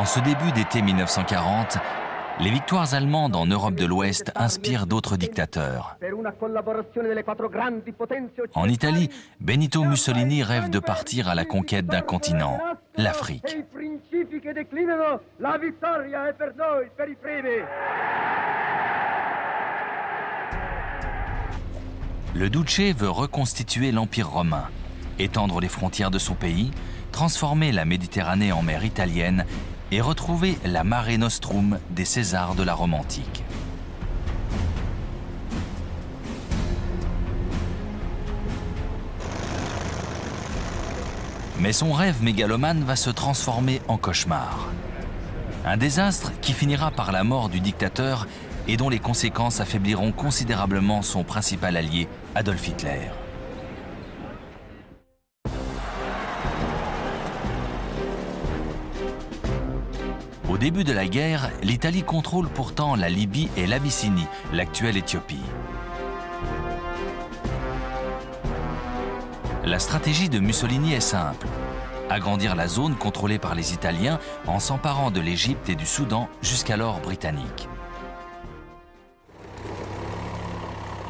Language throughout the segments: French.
En ce début d'été 1940, les victoires allemandes en Europe de l'Ouest inspirent d'autres dictateurs. En Italie, Benito Mussolini rêve de partir à la conquête d'un continent, l'Afrique. Le Duce veut reconstituer l'Empire romain, étendre les frontières de son pays, transformer la Méditerranée en mer italienne et retrouver la Mare Nostrum des Césars de la Rome antique. Mais son rêve mégalomane va se transformer en cauchemar. Un désastre qui finira par la mort du dictateur et dont les conséquences affaibliront considérablement son principal allié, Adolf Hitler. Au début de la guerre, l'Italie contrôle pourtant la Libye et l'Abyssinie, l'actuelle Éthiopie. La stratégie de Mussolini est simple: agrandir la zone contrôlée par les Italiens en s'emparant de l'Égypte et du Soudan, jusqu'alors britanniques.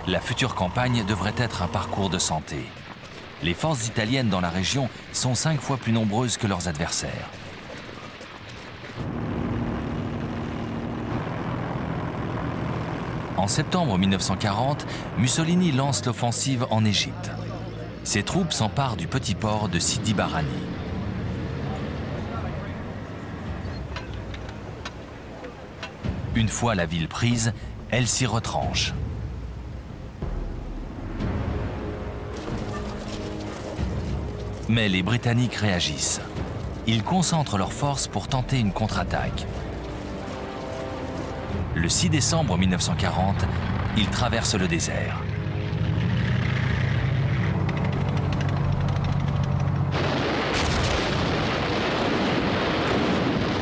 La future campagne devrait être un parcours de santé. Les forces italiennes dans la région sont 5 fois plus nombreuses que leurs adversaires. En septembre 1940, Mussolini lance l'offensive en Égypte. Ses troupes s'emparent du petit port de Sidi Barrani. Une fois la ville prise, elle s'y retranche. Mais les Britanniques réagissent. Ils concentrent leurs forces pour tenter une contre-attaque. Le 6 décembre 1940, ils traversent le désert.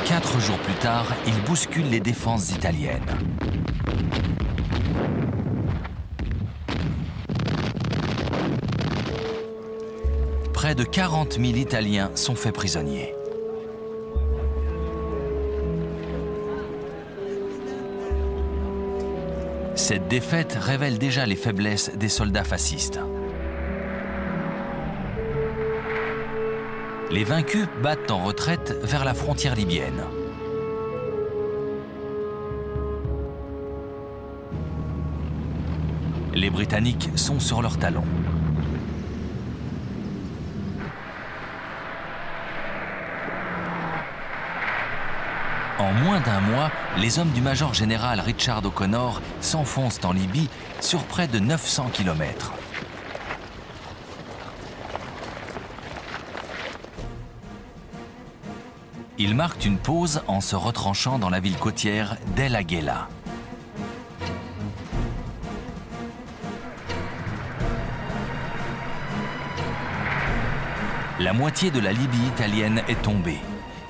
Quatre jours plus tard, ils bousculent les défenses italiennes. Près de 40 000 Italiens sont faits prisonniers. Cette défaite révèle déjà les faiblesses des soldats fascistes. Les vaincus battent en retraite vers la frontière libyenne. Les Britanniques sont sur leurs talons. En moins d'un mois, les hommes du major général Richard O'Connor s'enfoncent en Libye sur près de 900 km. Ils marquent une pause en se retranchant dans la ville côtière d'El Agheila. La moitié de la Libye italienne est tombée.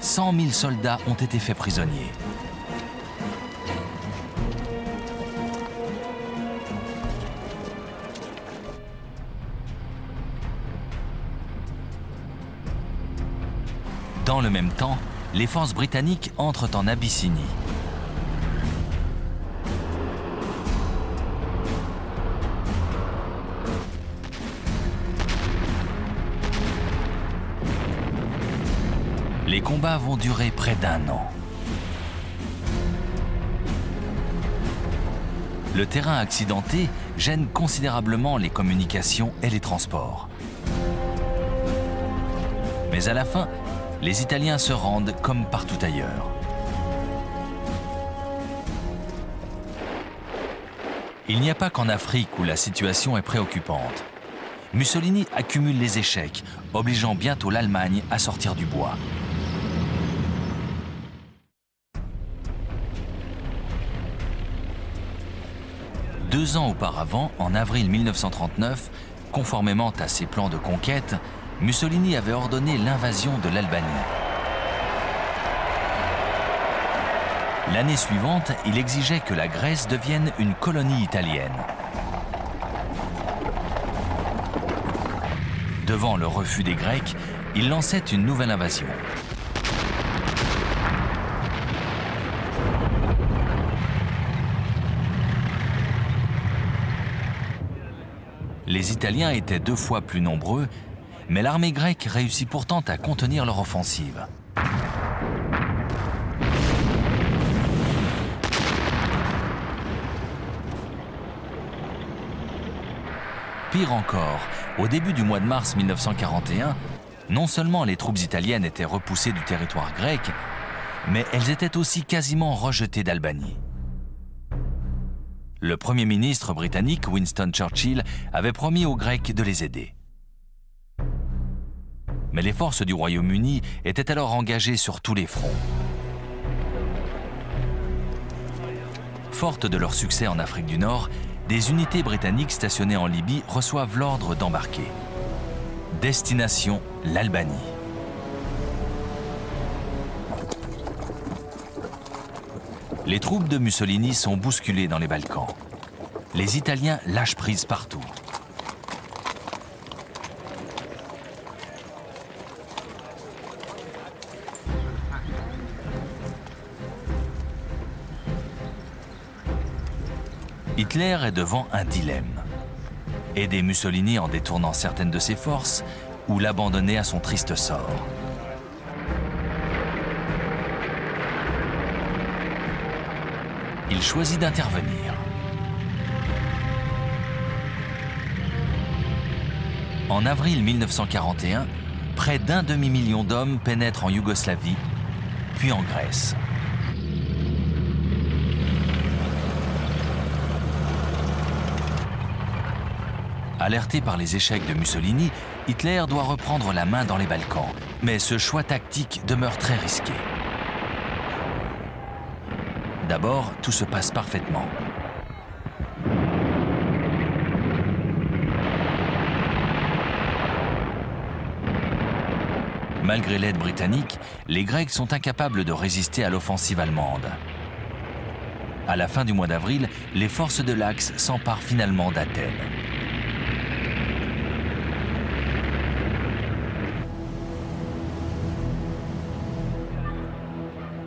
100 000 soldats ont été faits prisonniers. Dans le même temps, les forces britanniques entrent en Abyssinie. Les combats vont durer près d'1 an. Le terrain accidenté gêne considérablement les communications et les transports. Mais à la fin, les Italiens se rendent comme partout ailleurs. Il n'y a pas qu'en Afrique où la situation est préoccupante. Mussolini accumule les échecs, obligeant bientôt l'Allemagne à sortir du bois. Deux ans auparavant, en avril 1939, conformément à ses plans de conquête, Mussolini avait ordonné l'invasion de l'Albanie. L'année suivante, il exigeait que la Grèce devienne une colonie italienne. Devant le refus des Grecs, il lançait une nouvelle invasion. Les Italiens étaient 2 fois plus nombreux, mais l'armée grecque réussit pourtant à contenir leur offensive. Pire encore, au début du mois de mars 1941, non seulement les troupes italiennes étaient repoussées du territoire grec, mais elles étaient aussi quasiment rejetées d'Albanie. Le Premier ministre britannique Winston Churchill avait promis aux Grecs de les aider. Mais les forces du Royaume-Uni étaient alors engagées sur tous les fronts. Fortes de leur succès en Afrique du Nord, des unités britanniques stationnées en Libye reçoivent l'ordre d'embarquer. Destination, l'Albanie. Les troupes de Mussolini sont bousculées dans les Balkans. Les Italiens lâchent prise partout. Hitler est devant un dilemme. Aider Mussolini en détournant certaines de ses forces ou l'abandonner à son triste sort. Il choisit d'intervenir. En avril 1941, près d'un demi-million d'hommes pénètrent en Yougoslavie, puis en Grèce. Alerté par les échecs de Mussolini, Hitler doit reprendre la main dans les Balkans, mais ce choix tactique demeure très risqué. D'abord, tout se passe parfaitement. Malgré l'aide britannique, les Grecs sont incapables de résister à l'offensive allemande. À la fin du mois d'avril, les forces de l'Axe s'emparent finalement d'Athènes.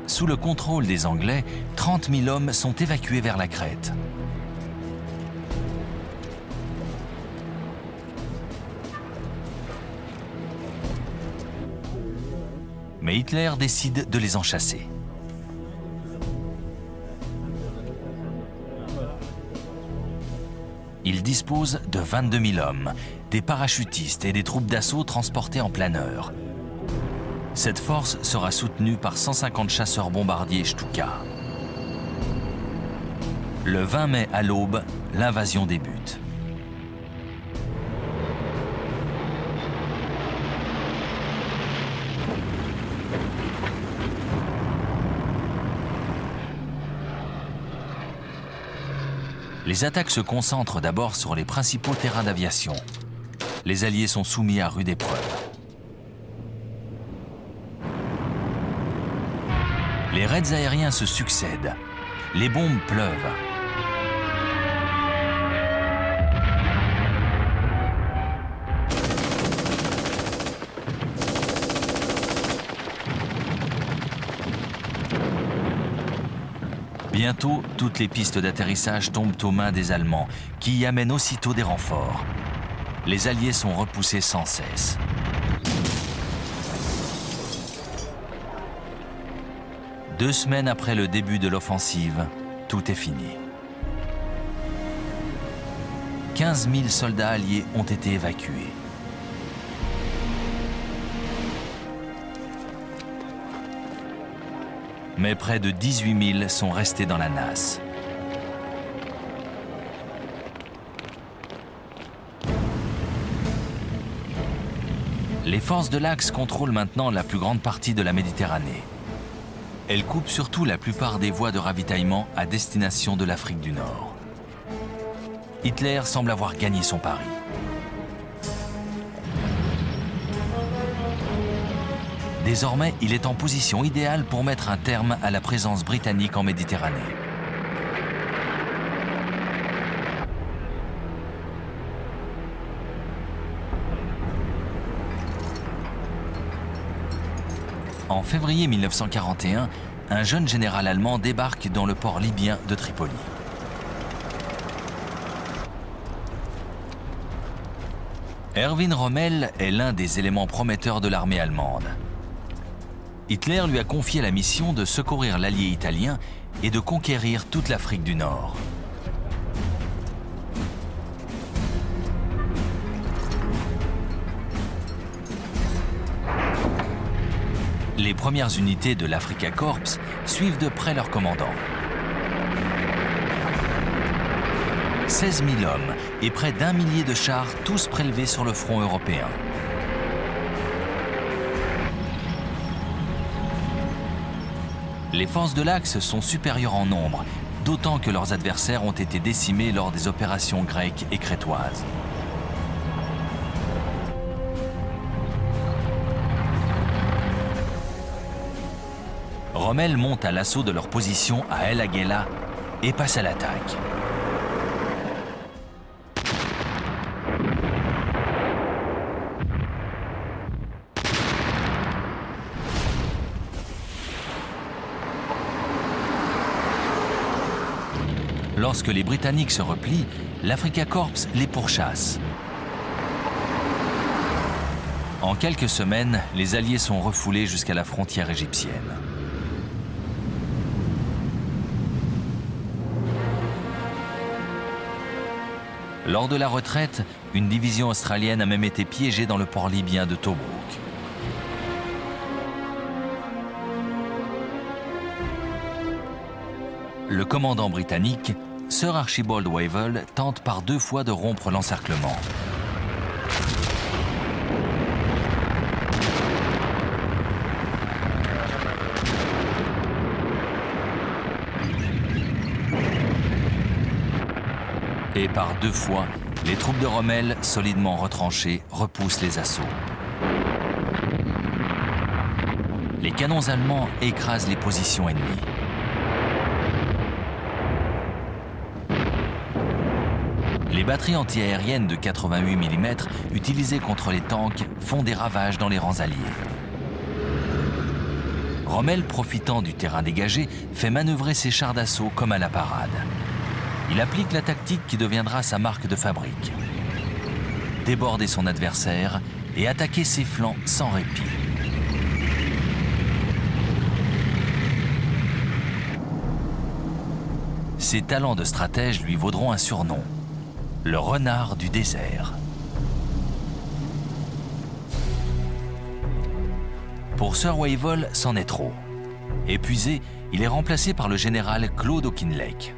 Sous le contrôle des Anglais, 30 000 hommes sont évacués vers la Crète. Mais Hitler décide de les en chasser. Il dispose de 22 000 hommes, des parachutistes et des troupes d'assaut transportées en planeur. Cette force sera soutenue par 150 chasseurs bombardiers Stuka. Le 20 mai à l'aube, l'invasion débute. Les attaques se concentrent d'abord sur les principaux terrains d'aviation. Les Alliés sont soumis à rude épreuve. Les raids aériens se succèdent. Les bombes pleuvent. Bientôt, toutes les pistes d'atterrissage tombent aux mains des Allemands, qui y amènent aussitôt des renforts. Les Alliés sont repoussés sans cesse. Deux semaines après le début de l'offensive, tout est fini. 15 000 soldats alliés ont été évacués. Mais près de 18 000 sont restés dans la nasse. Les forces de l'Axe contrôlent maintenant la plus grande partie de la Méditerranée. Elles coupent surtout la plupart des voies de ravitaillement à destination de l'Afrique du Nord. Hitler semble avoir gagné son pari. Désormais, il est en position idéale pour mettre un terme à la présence britannique en Méditerranée. En février 1941, un jeune général allemand débarque dans le port libyen de Tripoli. Erwin Rommel est l'un des éléments prometteurs de l'armée allemande. Hitler lui a confié la mission de secourir l'allié italien et de conquérir toute l'Afrique du Nord. Les premières unités de l'Afrika Korps suivent de près leur commandant. 16 000 hommes et près d'1 millier de chars, tous prélevés sur le front européen. Les forces de l'Axe sont supérieures en nombre, d'autant que leurs adversaires ont été décimés lors des opérations grecques et crétoises. Rommel monte à l'assaut de leur position à El Agheila et passe à l'attaque. Lorsque les Britanniques se replient, l'Afrika Korps les pourchasse. En quelques semaines, les Alliés sont refoulés jusqu'à la frontière égyptienne. Lors de la retraite, une division australienne a même été piégée dans le port libyen de Tobrouk. Le commandant britannique, Sir Archibald Wavell, tente par 2 fois de rompre l'encerclement. Et par 2 fois, les troupes de Rommel, solidement retranchées, repoussent les assauts. Les canons allemands écrasent les positions ennemies. Les batteries antiaériennes de 88 mm utilisées contre les tanks font des ravages dans les rangs alliés. Rommel, profitant du terrain dégagé, fait manœuvrer ses chars d'assaut comme à la parade. Il applique la tactique qui deviendra sa marque de fabrique. Déborder son adversaire et attaquer ses flancs sans répit. Ses talents de stratège lui vaudront un surnom. Le renard du désert. Pour Sir Wavell, c'en est trop. Épuisé, il est remplacé par le général Claude Auchinleck.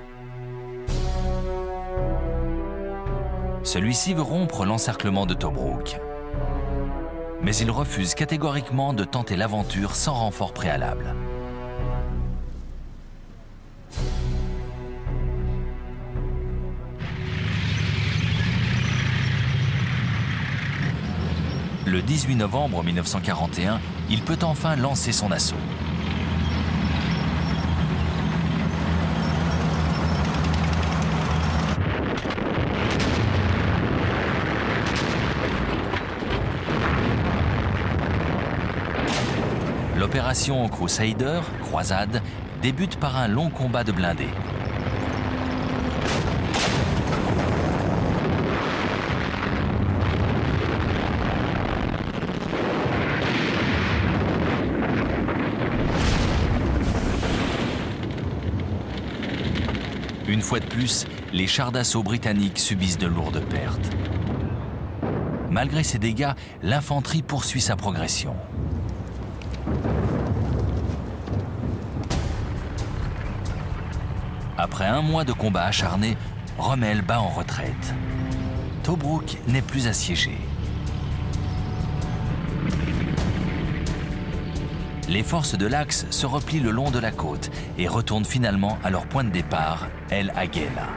Celui-ci veut rompre l'encerclement de Tobrouk. Mais il refuse catégoriquement de tenter l'aventure sans renfort préalable. Le 18 novembre 1941, il peut enfin lancer son assaut. L'opération Crusader, croisade, débute par un long combat de blindés. Une fois de plus, les chars d'assaut britanniques subissent de lourdes pertes. Malgré ces dégâts, l'infanterie poursuit sa progression. Après 1 mois de combat acharné, Rommel bat en retraite. Tobrouk n'est plus assiégé. Les forces de l'Axe se replient le long de la côte et retournent finalement à leur point de départ, El Agheila.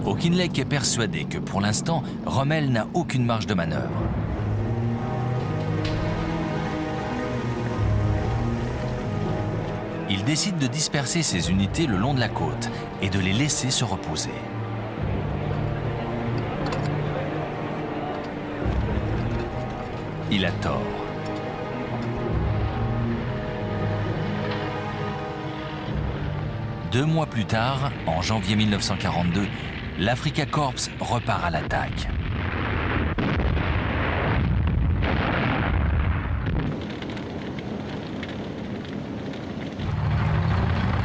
Auchinleck est persuadé que pour l'instant, Rommel n'a aucune marge de manœuvre. Il décide de disperser ses unités le long de la côte et de les laisser se reposer. Il a tort. 2 mois plus tard, en janvier 1942, l'Afrika Korps repart à l'attaque.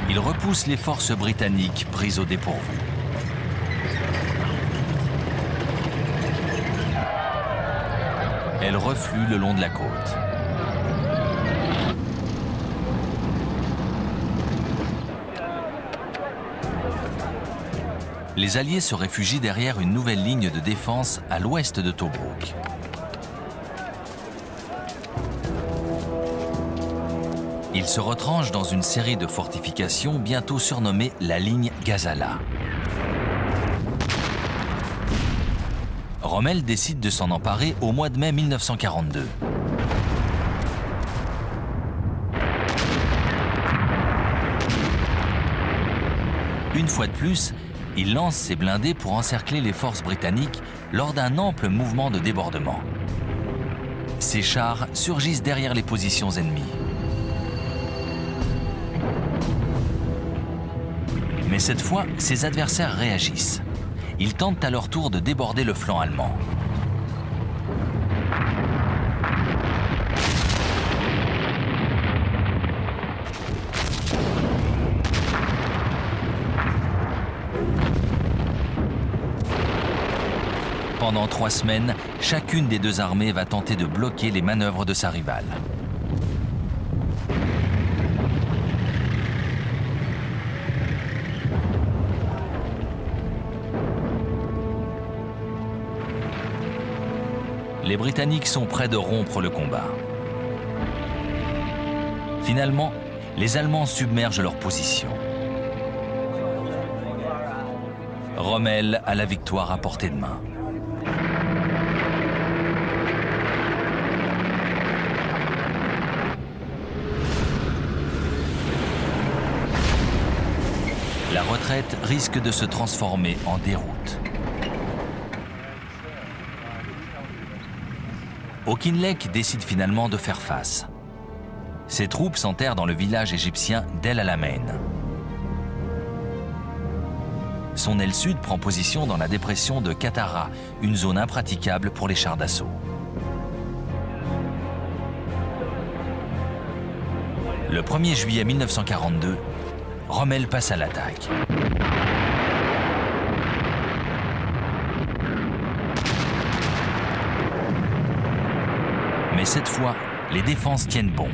Il repousse les forces britanniques prises au dépourvu. Elles refluent le long de la côte. Les Alliés se réfugient derrière une nouvelle ligne de défense à l'ouest de Tobrouk. Ils se retranchent dans une série de fortifications bientôt surnommée la ligne Gazala. Rommel décide de s'en emparer au mois de mai 1942. Une fois de plus, il lance ses blindés pour encercler les forces britanniques lors d'un ample mouvement de débordement. Ces chars surgissent derrière les positions ennemies. Mais cette fois, ses adversaires réagissent. Ils tentent à leur tour de déborder le flanc allemand. Pendant 3 semaines, chacune des deux armées va tenter de bloquer les manœuvres de sa rivale. Les Britanniques sont près de rompre le combat. Finalement, les Allemands submergent leur position. Rommel a la victoire à portée de main. La retraite risque de se transformer en déroute. Auchinleck décide finalement de faire face. Ses troupes s'enterrent dans le village égyptien d'El Alamein. Son aile sud prend position dans la dépression de Katara, une zone impraticable pour les chars d'assaut. Le 1er juillet 1942, Rommel passe à l'attaque. Mais cette fois, les défenses tiennent bon.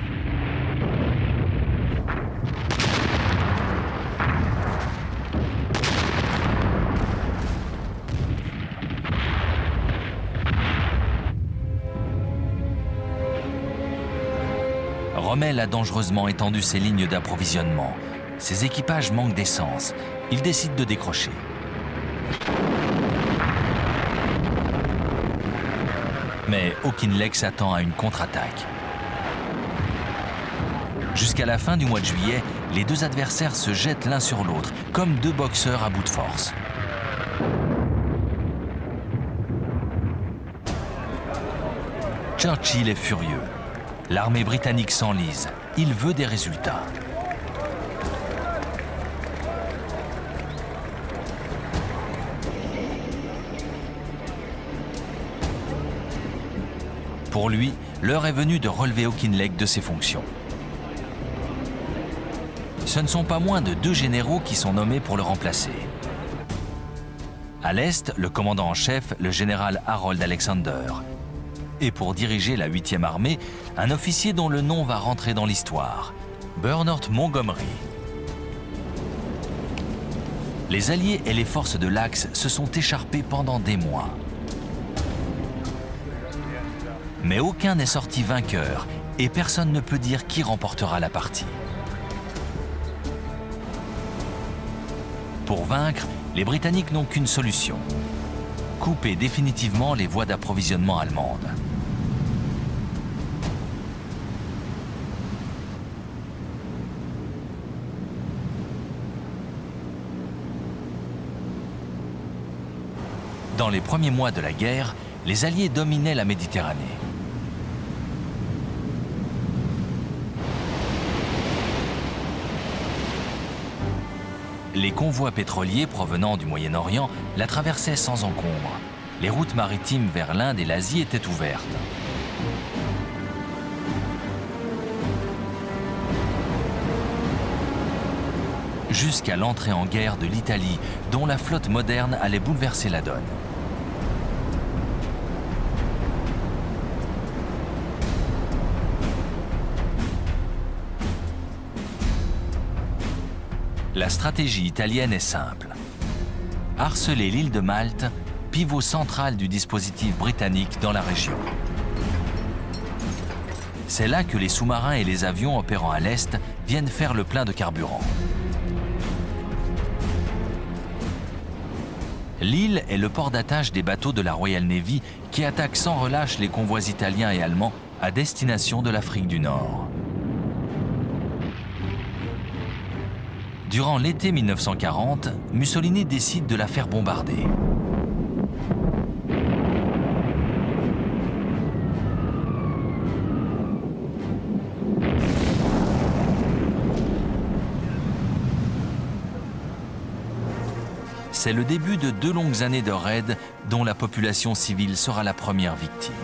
Rommel a dangereusement étendu ses lignes d'approvisionnement. Ses équipages manquent d'essence. Il décide de décrocher. Mais Auchinleck s'attend à une contre-attaque. Jusqu'à la fin du mois de juillet, les deux adversaires se jettent l'un sur l'autre, comme deux boxeurs à bout de force. Churchill est furieux. L'armée britannique s'enlise. Il veut des résultats. Pour lui, l'heure est venue de relever Auchinleck de ses fonctions. Ce ne sont pas moins de 2 généraux qui sont nommés pour le remplacer. À l'Est, le commandant en chef, le général Harold Alexander. Et pour diriger la 8e armée, un officier dont le nom va rentrer dans l'histoire, Bernard Montgomery. Les Alliés et les forces de l'Axe se sont écharpés pendant des mois. Mais aucun n'est sorti vainqueur et personne ne peut dire qui remportera la partie. Pour vaincre, les Britanniques n'ont qu'une solution: couper définitivement les voies d'approvisionnement allemandes. Dans les premiers mois de la guerre, les Alliés dominaient la Méditerranée. Les convois pétroliers provenant du Moyen-Orient la traversaient sans encombre. Les routes maritimes vers l'Inde et l'Asie étaient ouvertes. Jusqu'à l'entrée en guerre de l'Italie, dont la flotte moderne allait bouleverser la donne. La stratégie italienne est simple. Harceler l'île de Malte, pivot central du dispositif britannique dans la région. C'est là que les sous-marins et les avions opérant à l'est viennent faire le plein de carburant. L'île est le port d'attache des bateaux de la Royal Navy qui attaquent sans relâche les convois italiens et allemands à destination de l'Afrique du Nord. Durant l'été 1940, Mussolini décide de la faire bombarder. C'est le début de 2 longues années de raids dont la population civile sera la première victime.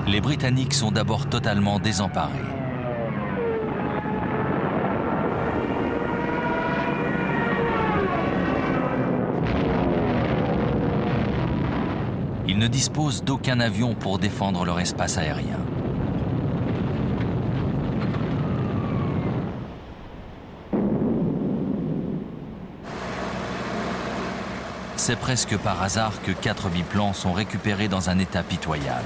Les Britanniques sont d'abord totalement désemparés. Ils ne disposent d'aucun avion pour défendre leur espace aérien. C'est presque par hasard que 4 biplans sont récupérés dans un état pitoyable.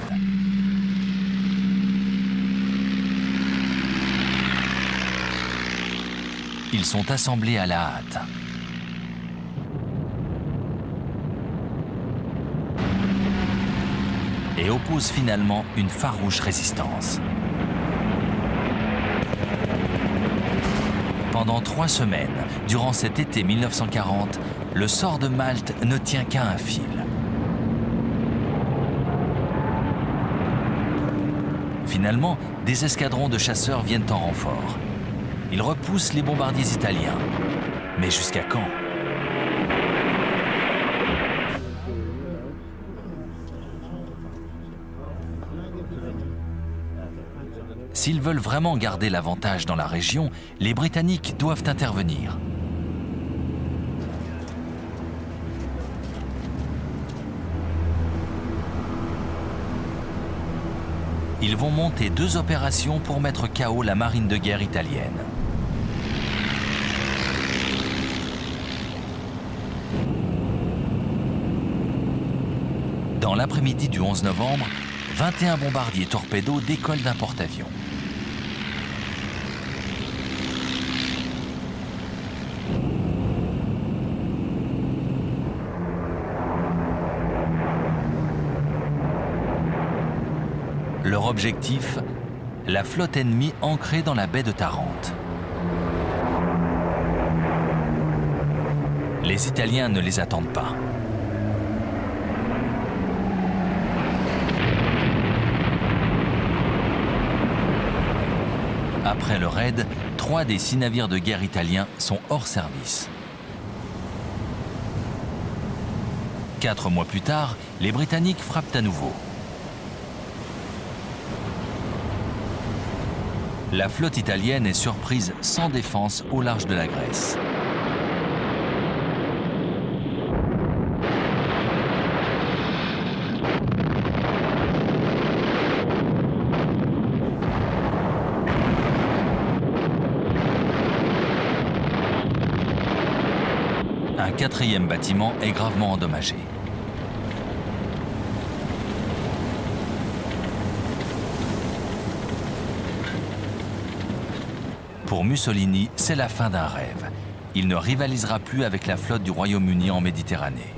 Ils sont assemblés à la hâte. Et opposent finalement une farouche résistance. Pendant 3 semaines, durant cet été 1940, le sort de Malte ne tient qu'à un fil. Finalement, des escadrons de chasseurs viennent en renfort. Ils repoussent les bombardiers italiens. Mais jusqu'à quand ? S'ils veulent vraiment garder l'avantage dans la région, les Britanniques doivent intervenir. Ils vont monter 2 opérations pour mettre KO la marine de guerre italienne. Dans l'après-midi du 11 novembre, 21 bombardiers torpédos décollent d'un porte-avions. Leur objectif, la flotte ennemie ancrée dans la baie de Tarente. Les Italiens ne les attendent pas. Après le raid, 3 des 6 navires de guerre italiens sont hors service. 4 mois plus tard, les Britanniques frappent à nouveau. La flotte italienne est surprise sans défense au large de la Grèce. Un 4e bâtiment est gravement endommagé. Pour Mussolini, c'est la fin d'un rêve. Il ne rivalisera plus avec la flotte du Royaume-Uni en Méditerranée.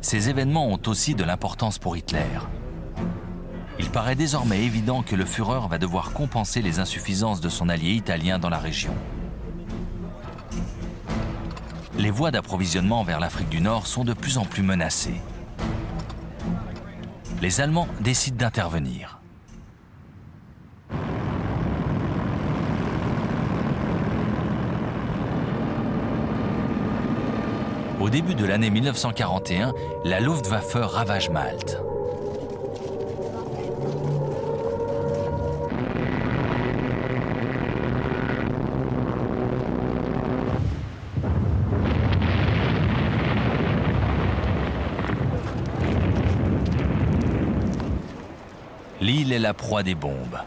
Ces événements ont aussi de l'importance pour Hitler. Il paraît désormais évident que le Führer va devoir compenser les insuffisances de son allié italien dans la région. Les voies d'approvisionnement vers l'Afrique du Nord sont de plus en plus menacées. Les Allemands décident d'intervenir. Au début de l'année 1941, la Luftwaffe ravage Malte. L'île est la proie des bombes.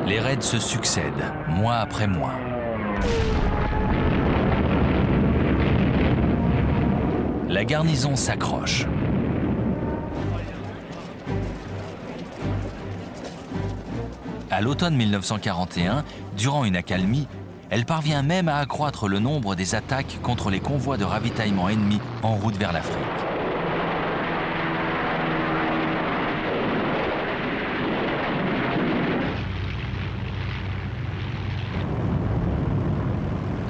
Les raids se succèdent, mois après mois. La garnison s'accroche. À l'automne 1941, durant une accalmie, elle parvient même à accroître le nombre des attaques contre les convois de ravitaillement ennemis en route vers l'Afrique.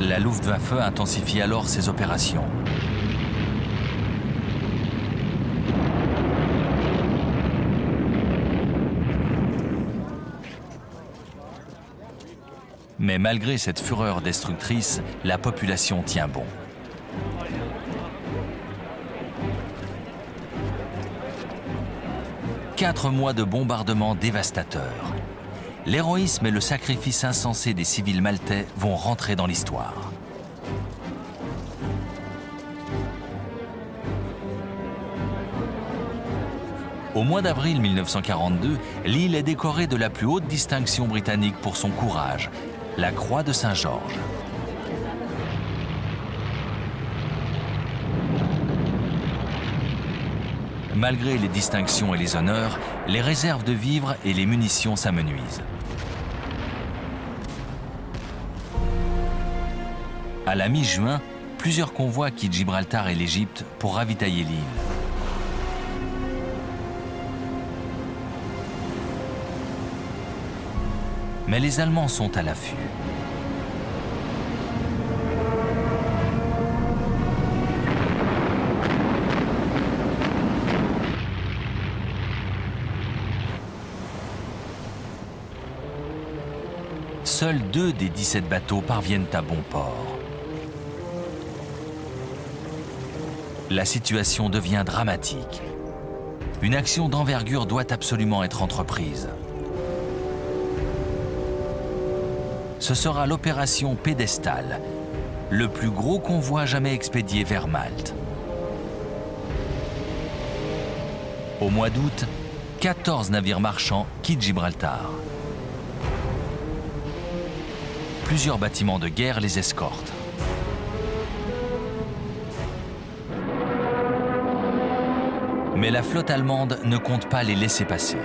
La Luftwaffe intensifie alors ses opérations. Mais malgré cette fureur destructrice, la population tient bon. Quatre mois de bombardements dévastateurs. L'héroïsme et le sacrifice insensé des civils maltais vont rentrer dans l'histoire. Au mois d'avril 1942, l'île est décorée de la plus haute distinction britannique pour son courage, la Croix de Saint-Georges. Malgré les distinctions et les honneurs, les réserves de vivres et les munitions s'amenuisent. À la mi-juin, plusieurs convois quittent Gibraltar et l'Égypte pour ravitailler l'île. Mais les Allemands sont à l'affût. Seuls 2 des 17 bateaux parviennent à bon port. La situation devient dramatique. Une action d'envergure doit absolument être entreprise. Ce sera l'opération Pédestal, le plus gros convoi jamais expédié vers Malte. Au mois d'août, 14 navires marchands quittent Gibraltar. Plusieurs bâtiments de guerre les escortent. Mais la flotte allemande ne compte pas les laisser passer.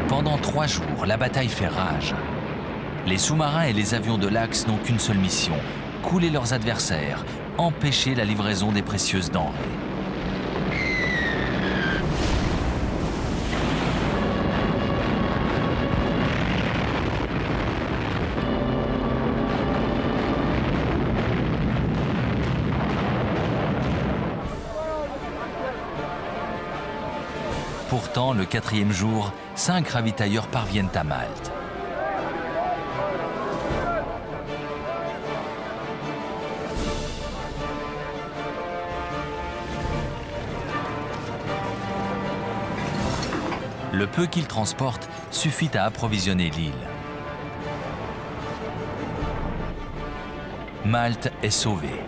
Pendant 3 jours, la bataille fait rage. Les sous-marins et les avions de l'Axe n'ont qu'une seule mission, couler leurs adversaires, empêcher la livraison des précieuses denrées. Pourtant, le 4e jour, 5 ravitailleurs parviennent à Malte. Le peu qu'ils transportent suffit à approvisionner l'île. Malte est sauvée.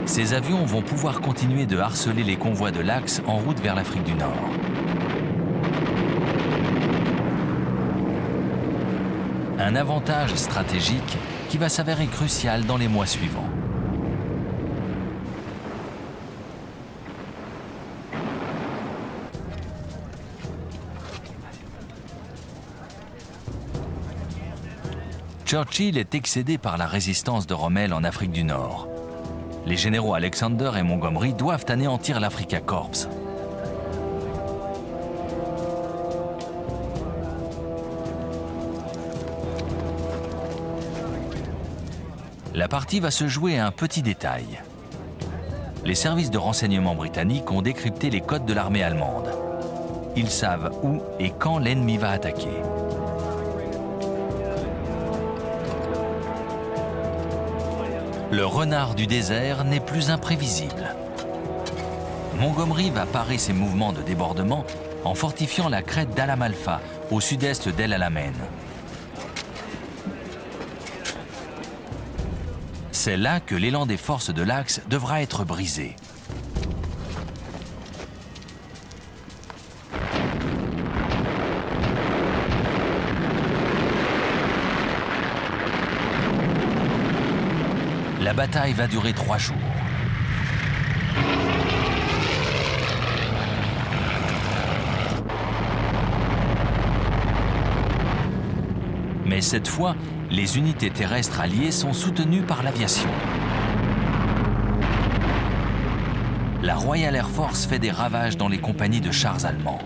Ces avions vont pouvoir continuer de harceler les convois de l'Axe en route vers l'Afrique du Nord. Un avantage stratégique qui va s'avérer crucial dans les mois suivants. Churchill est excédé par la résistance de Rommel en Afrique du Nord. Les généraux Alexander et Montgomery doivent anéantir l'Africa Corps. La partie va se jouer à un petit détail. Les services de renseignement britanniques ont décrypté les codes de l'armée allemande. Ils savent où et quand l'ennemi va attaquer. Le renard du désert n'est plus imprévisible. Montgomery va parer ses mouvements de débordement en fortifiant la crête d'Al Amalfa, au sud-est d'El Alamein. C'est là que l'élan des forces de l'Axe devra être brisé. La bataille va durer 3 jours. Mais cette fois, les unités terrestres alliées sont soutenues par l'aviation. La Royal Air Force fait des ravages dans les compagnies de chars allemands.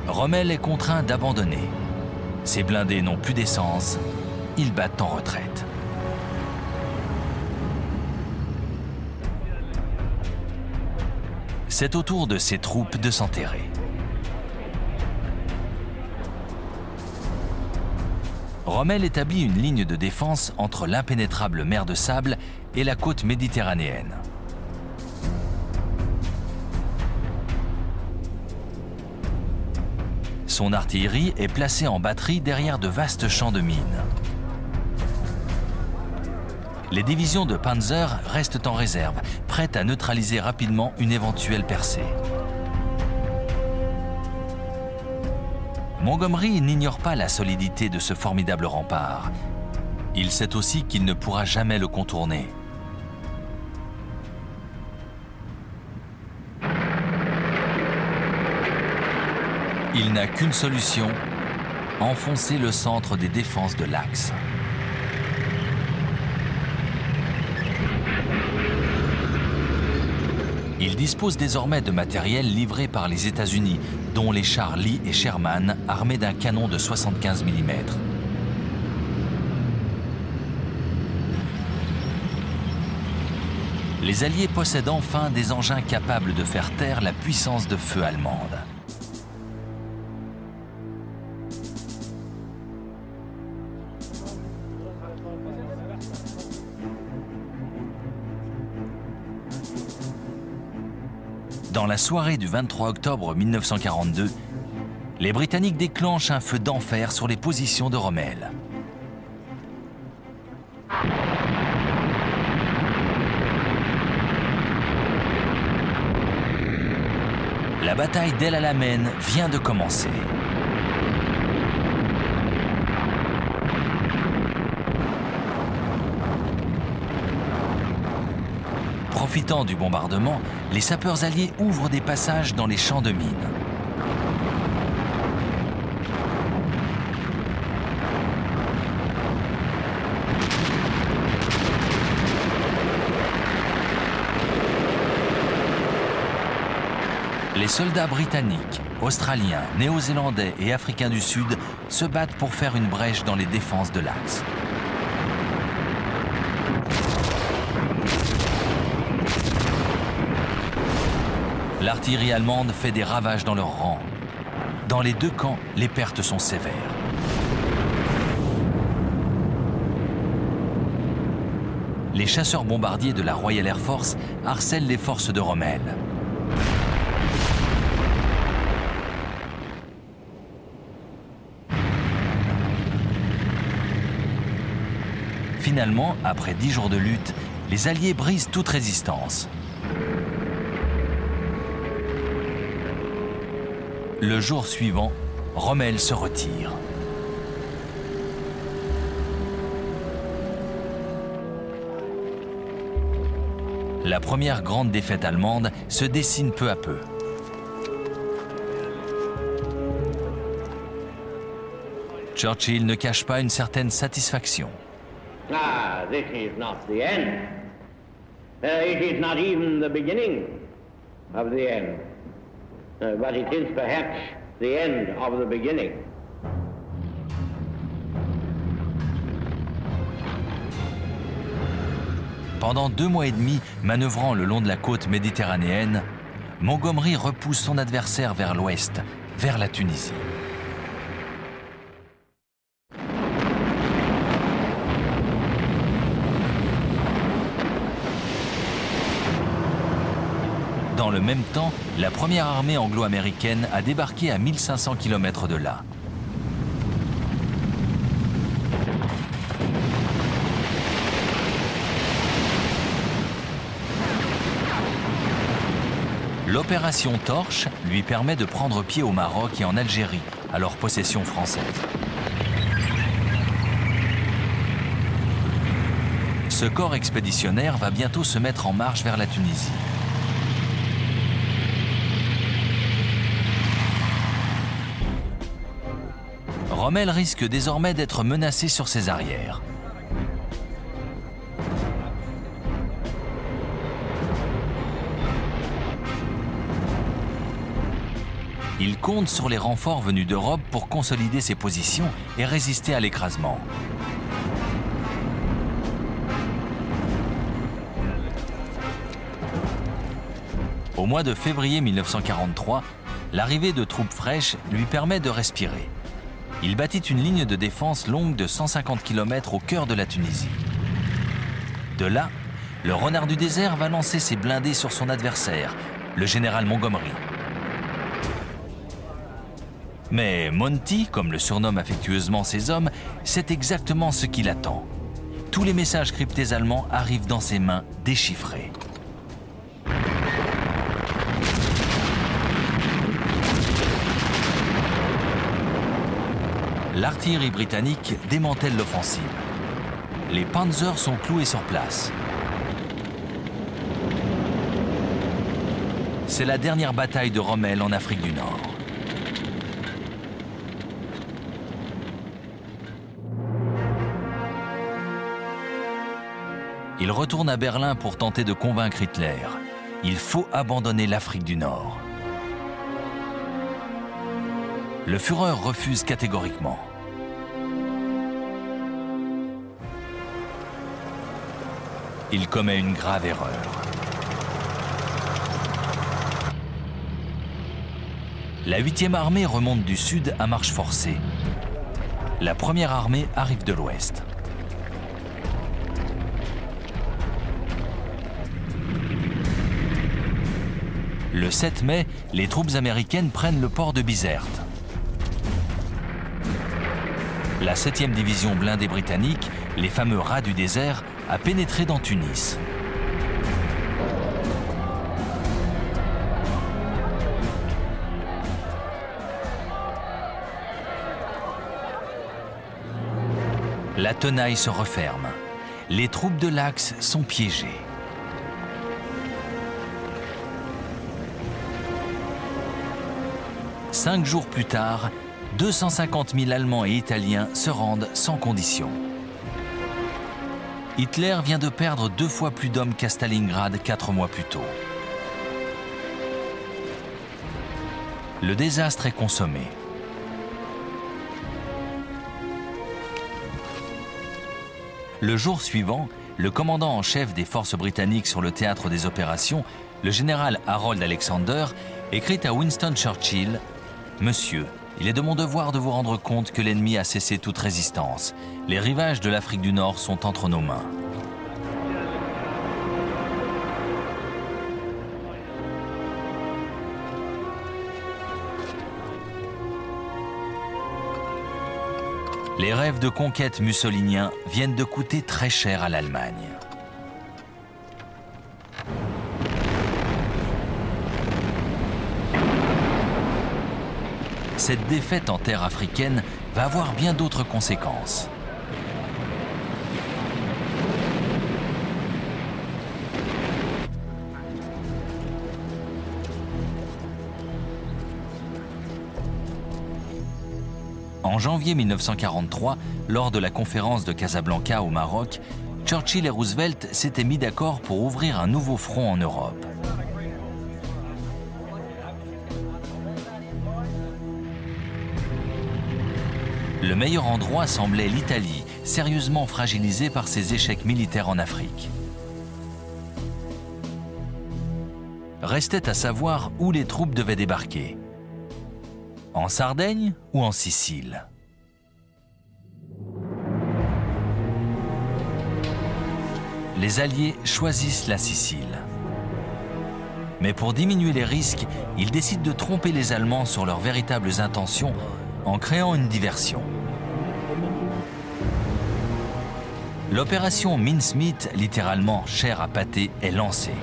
Rommel est contraint d'abandonner. Ses blindés n'ont plus d'essence, ils battent en retraite. C'est au tour de ses troupes de s'enterrer. Rommel établit une ligne de défense entre l'impénétrable mer de sable et la côte méditerranéenne. Son artillerie est placée en batterie derrière de vastes champs de mines. Les divisions de Panzer restent en réserve, prêtes à neutraliser rapidement une éventuelle percée. Montgomery n'ignore pas la solidité de ce formidable rempart. Il sait aussi qu'il ne pourra jamais le contourner. Il n'a qu'une solution, enfoncer le centre des défenses de l'Axe. Il dispose désormais de matériel livré par les États-Unis, dont les chars Lee et Sherman, armés d'un canon de 75 mm. Les Alliés possèdent enfin des engins capables de faire taire la puissance de feu allemande. Dans la soirée du 23 octobre 1942, les Britanniques déclenchent un feu d'enfer sur les positions de Rommel. La bataille d'El Alamein vient de commencer. Profitant du bombardement, les sapeurs alliés ouvrent des passages dans les champs de mines. Les soldats britanniques, australiens, néo-zélandais et africains du Sud se battent pour faire une brèche dans les défenses de l'Axe. L'artillerie allemande fait des ravages dans leurs rangs. Dans les deux camps, les pertes sont sévères. Les chasseurs bombardiers de la Royal Air Force harcèlent les forces de Rommel. Finalement, après 10 jours de lutte, les Alliés brisent toute résistance. Le jour suivant, Rommel se retire. La première grande défaite allemande se dessine peu à peu. Churchill ne cache pas une certaine satisfaction. Ah, this is not the end. It is not even the beginning of the end. But it is perhaps the end of the beginning. Pendant 2 mois et demi, manœuvrant le long de la côte méditerranéenne, Montgomery repousse son adversaire vers l'ouest, vers la Tunisie. Dans le même temps, la première armée anglo-américaine a débarqué à 1500 km de là. L'opération Torche lui permet de prendre pied au Maroc et en Algérie, alors possession française. Ce corps expéditionnaire va bientôt se mettre en marche vers la Tunisie. Rommel risque désormais d'être menacé sur ses arrières. Il compte sur les renforts venus d'Europe pour consolider ses positions et résister à l'écrasement. Au mois de février 1943, l'arrivée de troupes fraîches lui permet de respirer. Il bâtit une ligne de défense longue de 150 km au cœur de la Tunisie. De là, le renard du désert va lancer ses blindés sur son adversaire, le général Montgomery. Mais Monty, comme le surnomment affectueusement ses hommes, sait exactement ce qu'il attend. Tous les messages cryptés allemands arrivent dans ses mains déchiffrés. L'artillerie britannique démantèle l'offensive. Les Panzers sont cloués sur place. C'est la dernière bataille de Rommel en Afrique du Nord. Il retourne à Berlin pour tenter de convaincre Hitler. Il faut abandonner l'Afrique du Nord. Le Führer refuse catégoriquement. Il commet une grave erreur. La 8e armée remonte du sud à marche forcée. La première armée arrive de l'ouest. Le 7 mai, les troupes américaines prennent le port de Bizerte. La 7e division blindée britannique, les fameux rats du désert, a pénétré dans Tunis. La tenaille se referme. Les troupes de l'Axe sont piégées. Cinq jours plus tard, 250 000 Allemands et Italiens se rendent sans condition. Hitler vient de perdre 2 fois plus d'hommes qu'à Stalingrad 4 mois plus tôt. Le désastre est consommé. Le jour suivant, le commandant en chef des forces britanniques sur le théâtre des opérations, le général Harold Alexander, écrit à Winston Churchill « Monsieur, il est de mon devoir de vous rendre compte que l'ennemi a cessé toute résistance. Les rivages de l'Afrique du Nord sont entre nos mains. » Les rêves de conquête mussoliniens viennent de coûter très cher à l'Allemagne. Cette défaite en terre africaine va avoir bien d'autres conséquences. En janvier 1943, lors de la conférence de Casablanca au Maroc, Churchill et Roosevelt s'étaient mis d'accord pour ouvrir un nouveau front en Europe. Le meilleur endroit semblait l'Italie, sérieusement fragilisée par ses échecs militaires en Afrique. Restait à savoir où les troupes devaient débarquer. En Sardaigne ou en Sicile? Les Alliés choisissent la Sicile. Mais pour diminuer les risques, ils décident de tromper les Allemands sur leurs véritables intentions en créant une diversion. L'opération Mincemeat, littéralement chair à pâté, est lancée.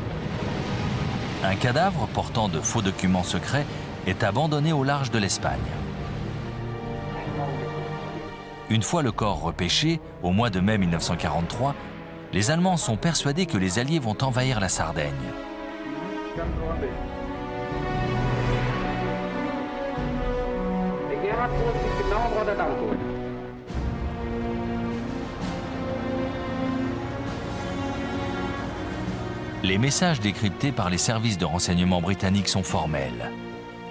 Un cadavre portant de faux documents secrets est abandonné au large de l'Espagne. Une fois le corps repêché, au mois de mai 1943, les Allemands sont persuadés que les Alliés vont envahir la Sardaigne. Les messages décryptés par les services de renseignement britanniques sont formels.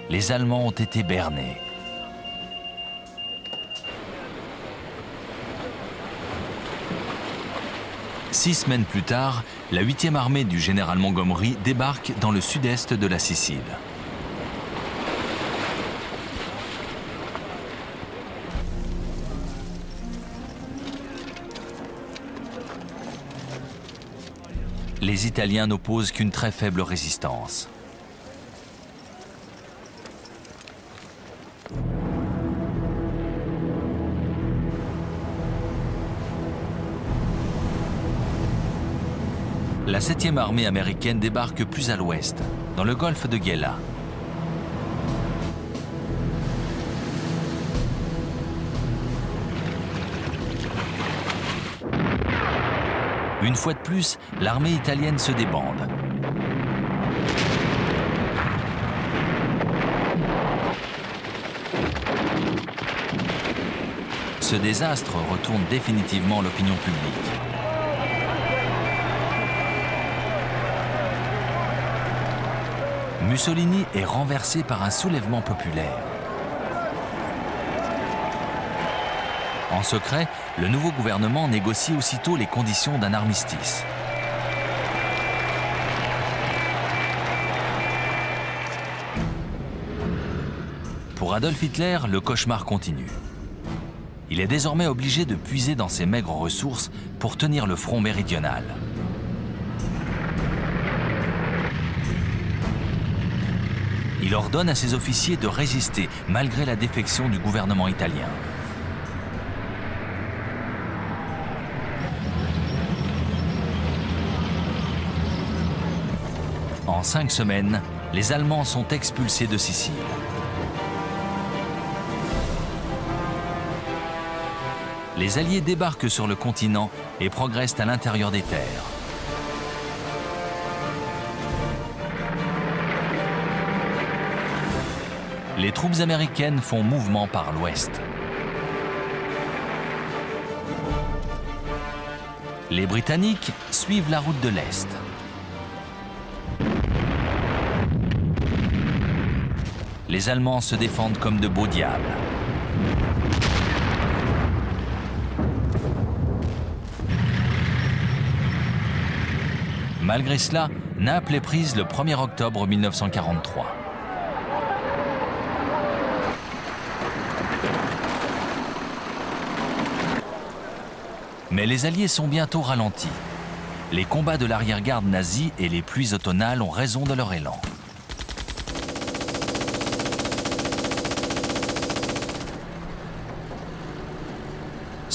Les Allemands ont été bernés. Six semaines plus tard, la 8e armée du général Montgomery débarque dans le sud-est de la Sicile. Les Italiens n'opposent qu'une très faible résistance. La 7e armée américaine débarque plus à l'ouest, dans le golfe de Gela. Une fois de plus, l'armée italienne se débande. Ce désastre retourne définitivement l'opinion publique. Mussolini est renversé par un soulèvement populaire. En secret, le nouveau gouvernement négocie aussitôt les conditions d'un armistice. Pour Adolf Hitler, le cauchemar continue. Il est désormais obligé de puiser dans ses maigres ressources pour tenir le front méridional. Il ordonne à ses officiers de résister malgré la défection du gouvernement italien. En 5 semaines, les Allemands sont expulsés de Sicile. Les Alliés débarquent sur le continent et progressent à l'intérieur des terres. Les troupes américaines font mouvement par l'ouest. Les Britanniques suivent la route de l'Est. Les Allemands se défendent comme de beaux diables. Malgré cela, Naples est prise le 1er octobre 1943. Mais les Alliés sont bientôt ralentis. Les combats de l'arrière-garde nazie et les pluies automnales ont raison de leur élan.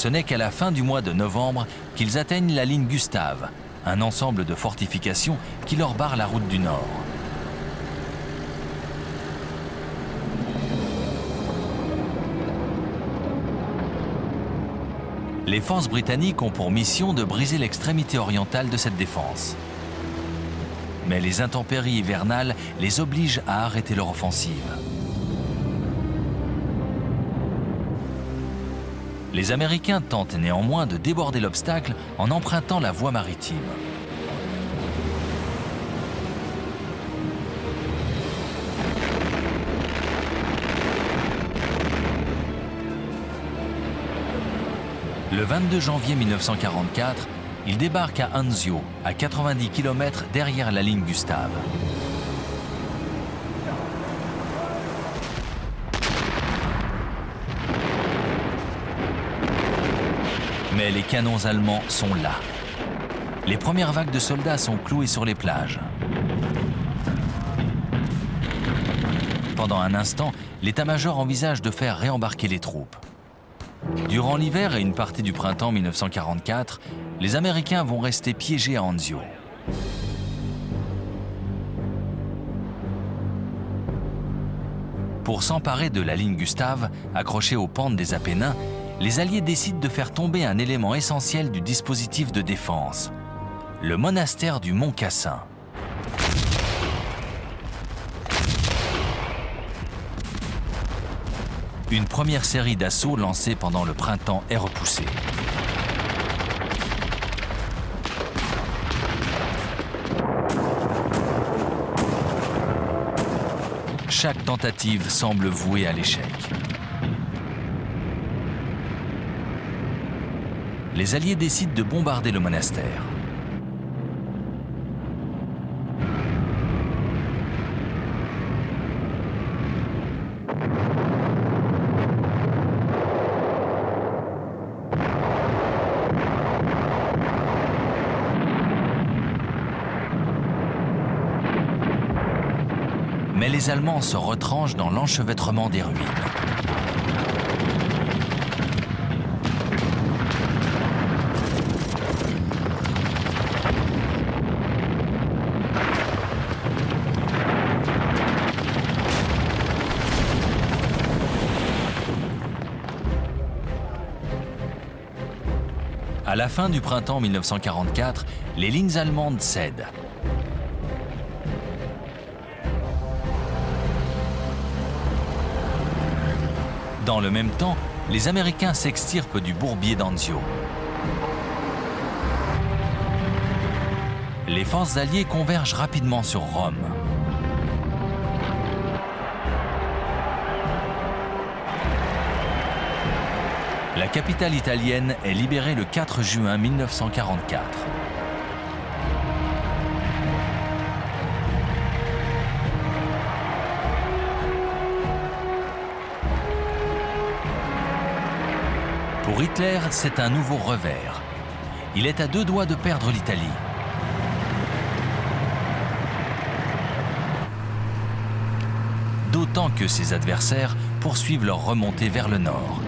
Ce n'est qu'à la fin du mois de novembre qu'ils atteignent la ligne Gustave, un ensemble de fortifications qui leur barre la route du Nord. Les forces britanniques ont pour mission de briser l'extrémité orientale de cette défense. Mais les intempéries hivernales les obligent à arrêter leur offensive. Les Américains tentent néanmoins de déborder l'obstacle en empruntant la voie maritime. Le 22 janvier 1944, ils débarquent à Anzio, à 90 km derrière la ligne Gustave. Mais les canons allemands sont là. Les premières vagues de soldats sont clouées sur les plages. Pendant un instant, l'état-major envisage de faire réembarquer les troupes. Durant l'hiver et une partie du printemps 1944, les Américains vont rester piégés à Anzio. Pour s'emparer de la ligne Gustave, accrochée aux pentes des Apennins, les Alliés décident de faire tomber un élément essentiel du dispositif de défense, le monastère du Mont Cassin. Une première série d'assauts lancés pendant le printemps est repoussée. Chaque tentative semble vouée à l'échec. Les Alliés décident de bombarder le monastère. Mais les Allemands se retranchent dans l'enchevêtrement des ruines. À la fin du printemps 1944, les lignes allemandes cèdent. Dans le même temps, les Américains s'extirpent du bourbier d'Anzio. Les forces alliées convergent rapidement sur Rome. La capitale italienne est libérée le 4 juin 1944. Pour Hitler, c'est un nouveau revers. Il est à deux doigts de perdre l'Italie. D'autant que ses adversaires poursuivent leur remontée vers le nord.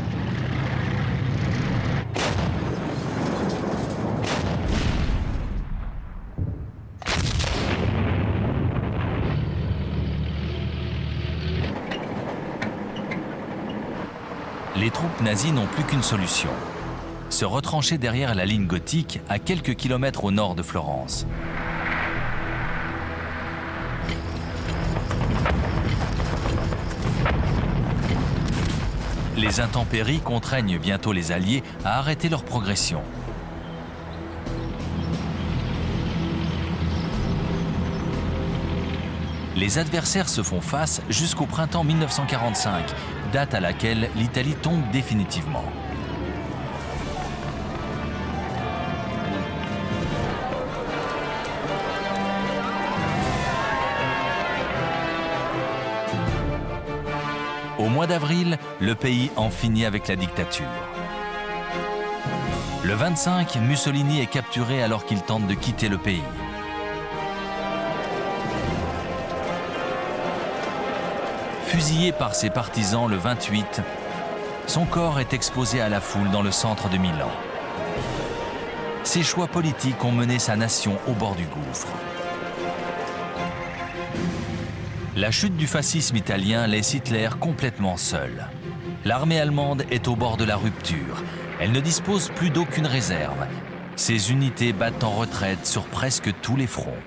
Les troupes nazies n'ont plus qu'une solution, se retrancher derrière la ligne gothique à quelques kilomètres au nord de Florence. Les intempéries contraignent bientôt les Alliés à arrêter leur progression. Les adversaires se font face jusqu'au printemps 1945, date à laquelle l'Italie tombe définitivement. Au mois d'avril, le pays en finit avec la dictature. Le 25, Mussolini est capturé alors qu'il tente de quitter le pays. Fusillé par ses partisans le 28, son corps est exposé à la foule dans le centre de Milan. Ses choix politiques ont mené sa nation au bord du gouffre. La chute du fascisme italien laisse Hitler complètement seul. L'armée allemande est au bord de la rupture. Elle ne dispose plus d'aucune réserve. Ses unités battent en retraite sur presque tous les fronts.